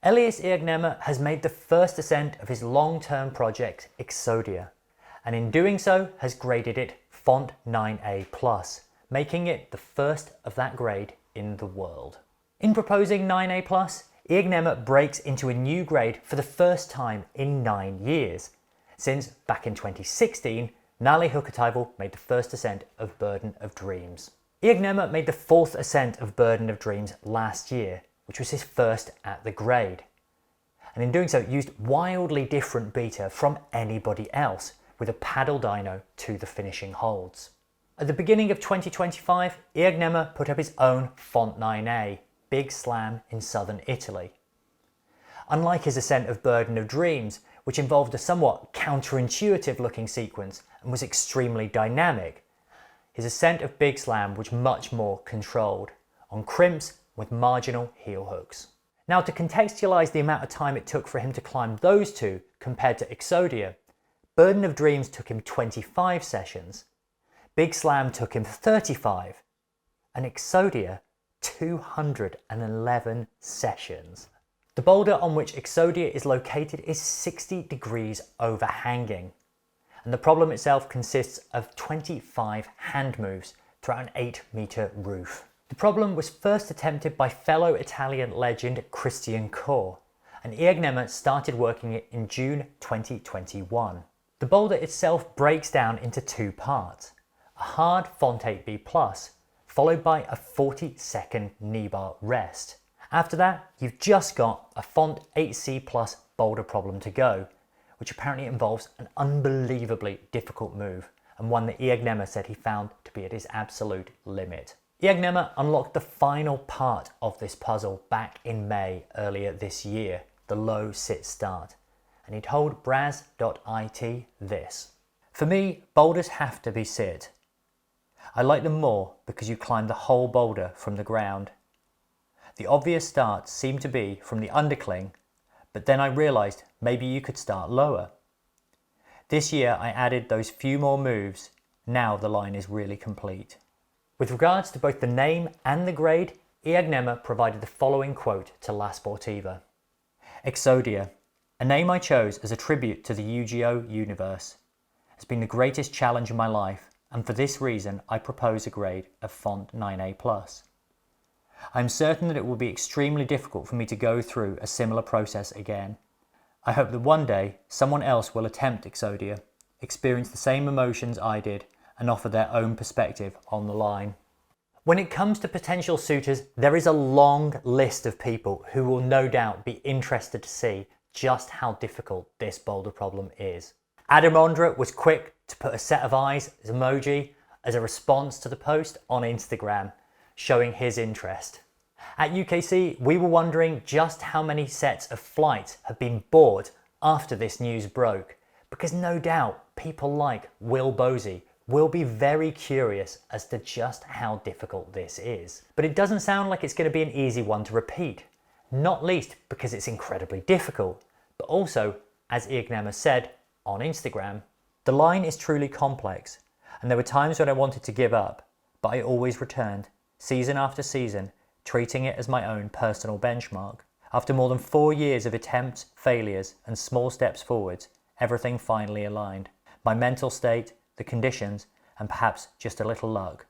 Elias Iagnemma has made the first ascent of his long-term project Exodia, and in doing so has graded it Font 9A+, making it the first of that grade in the world. In proposing 9A+, Iagnemma breaks into a new grade for the first time in 9 years, since back in 2016, Nali Hukataival made the first ascent of Burden of Dreams. Iagnemma made the 4th ascent of Burden of Dreams last year, which was his first at the grade, and in doing so used wildly different beta from anybody else, with a paddle dyno to the finishing holds. At the beginning of 2025, Iagnemma put up his own Font 9A, Big Slam in southern Italy. Unlike his ascent of Burden of Dreams, which involved a somewhat counterintuitive looking sequence and was extremely dynamic, his ascent of Big Slam was much more controlled, on crimps with marginal heel hooks. Now, to contextualise the amount of time it took for him to climb those two compared to Exodia, Burden of Dreams took him 25 sessions, Big Slam took him 35, and Exodia 211 sessions. The boulder on which Exodia is located is 60 degrees overhanging, and the problem itself consists of 25 hand moves throughout an 8-metre roof. The problem was first attempted by fellow Italian legend Christian Core, and Iagnemma started working it in June 2021. The boulder itself breaks down into 2 parts, a hard Font 8B+, followed by a 40-second knee bar rest. After that, you've just got a Font 8C+ boulder problem to go, which apparently involves an unbelievably difficult move, and one that Iagnemma said he found to be at his absolute limit. Iagnemma unlocked the final part of this puzzle back in May earlier this year, the low sit start, and he told Braz.it this: "For me, boulders have to be sit. I like them more because you climb the whole boulder from the ground. The obvious starts seemed to be from the undercling, but then I realised maybe you could start lower. This year I added those few more moves, now the line is really complete." With regards to both the name and the grade, Iagnemma provided the following quote to La Sportiva: "Exodia, a name I chose as a tribute to the UGO universe, has been the greatest challenge of my life, and for this reason I propose a grade of Font 9A+. I am certain that it will be extremely difficult for me to go through a similar process again. I hope that one day someone else will attempt Exodia, experience the same emotions I did, and offer their own perspective on the line." When it comes to potential suitors, there is a long list of people who will no doubt be interested to see just how difficult this boulder problem is. Adam Ondra was quick to put a set of eyes as emoji as a response to the post on Instagram, showing his interest. At UKC, we were wondering just how many sets of flights have been bought after this news broke, because no doubt people like Will Bosey will be very curious as to just how difficult this is. But it doesn't sound like it's going to be an easy one to repeat, not least because it's incredibly difficult, but also, as Iagnemma said on Instagram, "The line is truly complex, and there were times when I wanted to give up, but I always returned, season after season, treating it as my own personal benchmark. After more than 4 years of attempts, failures, and small steps forwards, everything finally aligned. My mental state, the conditions, and perhaps just a little luck,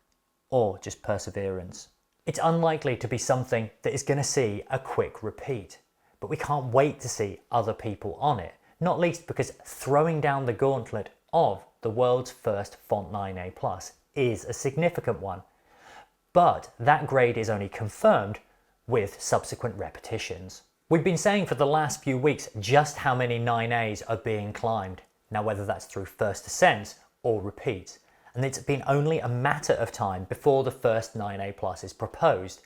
or just perseverance." It's unlikely to be something that is going to see a quick repeat, but we can't wait to see other people on it, not least because throwing down the gauntlet of the world's first Font 9A+ is a significant one. But that grade is only confirmed with subsequent repetitions. We've been saying for the last few weeks just how many 9As are being climbed, now whether that's through first ascents or repeats, and it's been only a matter of time before the first 9A+ is proposed.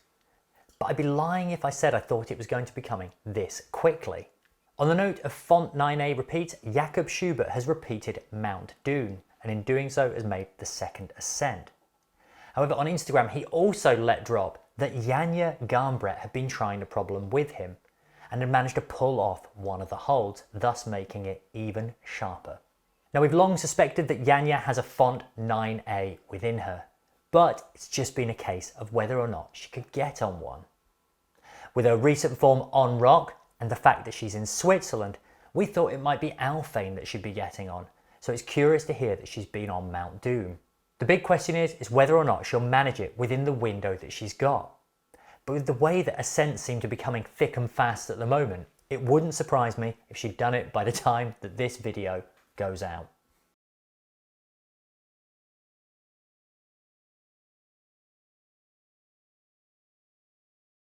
But I'd be lying if I said I thought it was going to be coming this quickly. On the note of Font 9A repeats, Jakob Schubert has repeated Mount Doon, and in doing so has made the 2nd ascent. However, on Instagram he also let drop that Janja Garnbret had been trying a problem with him, and had managed to pull off one of the holds, thus making it even sharper. Now, we've long suspected that Janja has a Font 9A within her, but it's just been a case of whether or not she could get on one. With her recent form on rock and the fact that she's in Switzerland, we thought it might be Alphane that she'd be getting on, so it's curious to hear that she's been on Mount Doom. The big question is whether or not she'll manage it within the window that she's got. But with the way that ascents seem to be coming thick and fast at the moment, it wouldn't surprise me if she'd done it by the time that this video goes out.